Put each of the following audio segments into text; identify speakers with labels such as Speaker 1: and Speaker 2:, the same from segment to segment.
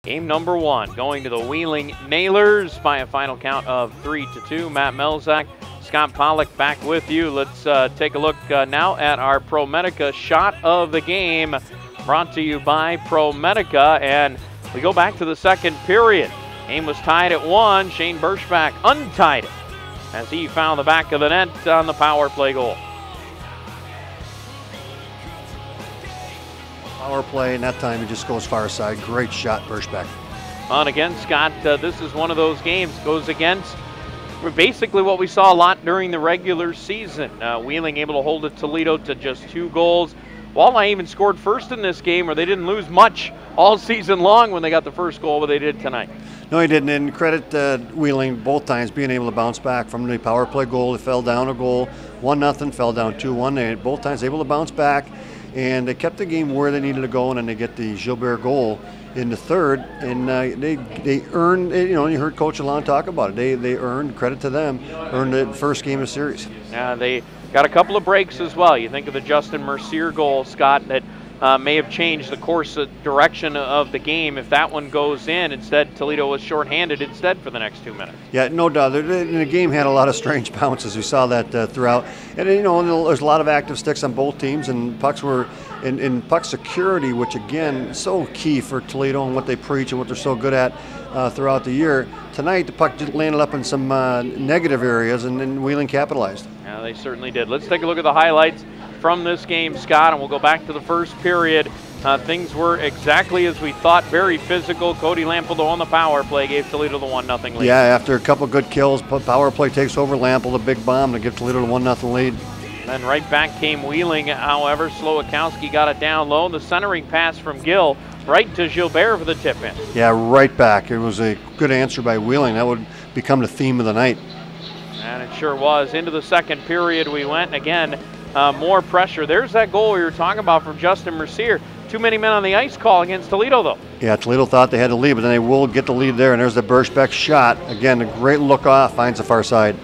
Speaker 1: Game number 1 going to the Wheeling Nailers by a final count of 3-2. Matt Melzak, Scott Pollock back with you. Let's take a look now at our ProMedica shot of the game, brought to you by ProMedica. And we go back to the second period. Game was tied at 1. Shane Berschbach untied it as he found the back of the net on the power play goal.
Speaker 2: Power play, and that time it just goes far side. Great shot, Berschbach.
Speaker 1: On again, Scott, this is one of those games, goes against basically what we saw a lot during the regular season. Wheeling able to hold it Toledo to just 2 goals. Walleye even scored first in this game, where they didn't lose much all season long when they got the first goal, but they did tonight.
Speaker 2: No, he didn't, and credit Wheeling both times being able to bounce back from the power play goal. They fell down a goal, 1-0, fell down 2-1. They both times able to bounce back, and they kept the game where they needed to go, and then they get the Gilbert goal in the third, and they earned, you know, you heard Coach Alon talk about it. They earned, credit to them, earned the first game of the series.
Speaker 1: Yeah, they got a couple of breaks as well. You think of the Justin Mercier goal, Scott, that may have changed the course of direction of the game if that one goes in. Instead, Toledo was shorthanded instead for the next 2 minutes.
Speaker 2: Yeah, no doubt. The game had a lot of strange bounces. We saw that throughout. And, you know, there's a lot of active sticks on both teams, and pucks were in puck security, which, again, so key for Toledo and what they preach and what they're so good at throughout the year. Tonight, the puck just landed up in some negative areas, and Wheeling capitalized.
Speaker 1: Yeah, they certainly did. Let's take a look at the highlights from this game, Scott, and we'll go back to the first period. Things were exactly as we thought, very physical. Cody Lampl on the power play gave Toledo the 1-0 lead.
Speaker 2: Yeah, after a couple good kills, power play takes over. Lampl, the big bomb to give Toledo the 1-0 lead.
Speaker 1: Then right back came Wheeling, however. Slowakowski got it down low. The centering pass from Gill right to Gilbert for the tip-in.
Speaker 2: Yeah, right back. It was a good answer by Wheeling. That would become the theme of the night.
Speaker 1: And it sure was. Into the second period we went. Again, more pressure. There's that goal we were talking about from Justin Mercier. Too many men on the ice call against Toledo, though. Yeah,
Speaker 2: Toledo thought they had the lead, but then they will get the lead there, and there's the Berschbach shot. Again, a great look off, finds the far side.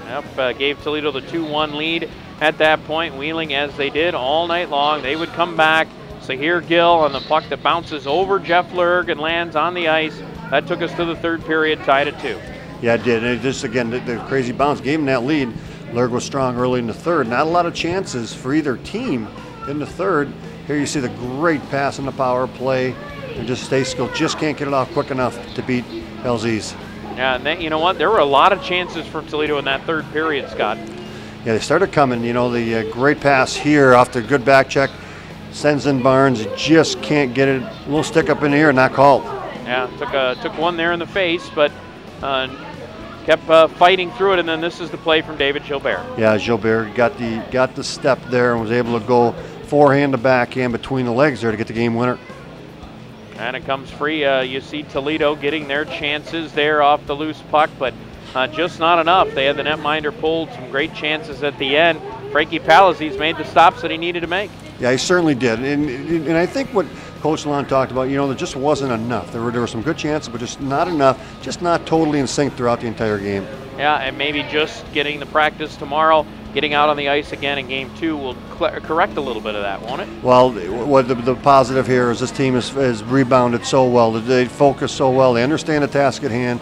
Speaker 1: Yep, gave Toledo the 2-1 lead at that point. Wheeling, as they did all night long, they would come back. Sahir Gill on the puck that bounces over Jeff Lerg and lands on the ice. That took us to the third period, tied at 2.
Speaker 2: Yeah, it did. And just, again, the crazy bounce gave him that lead. Lerg was strong early in the third. Not a lot of chances for either team in the third. Here you see the great pass in the power play. And just Stayskill just can't get it off quick enough to beat Belzise.
Speaker 1: Yeah, and then, you know what? There were a lot of chances for Toledo in that third period, Scott.
Speaker 2: Yeah, they started coming. You know, the great pass here off the good back check. Sends in Barnes. Just can't get it. A little stick up in the air, not called.
Speaker 1: Yeah, took one there in the face, but kept fighting through it, and then this is the play from David Gilbert.
Speaker 2: Yeah, Gilbert got the step there and was able to go forehand to backhand between the legs there to get the game winner.
Speaker 1: And it comes free. You see Toledo getting their chances there off the loose puck, but just not enough. They had the netminder pulled, some great chances at the end. Frankie Palazzi's made the stops that he needed to make.
Speaker 2: Yeah, he certainly did. And I think what Coach Alon talked about, you know, there just wasn't enough. There were some good chances, but just not enough, just not totally in sync throughout the entire game.
Speaker 1: Yeah, and maybe just getting the practice tomorrow, getting out on the ice again in game 2 will correct a little bit of that, won't it?
Speaker 2: Well, what the positive here is this team has rebounded so well. They focus so well. They understand the task at hand.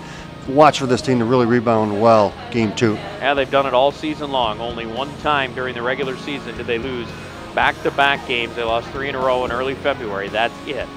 Speaker 2: Watch for this team to really rebound well game 2.
Speaker 1: Yeah, they've done it all season long. Only one time during the regular season did they lose back-to-back games. They lost 3 in a row in early February. That's it.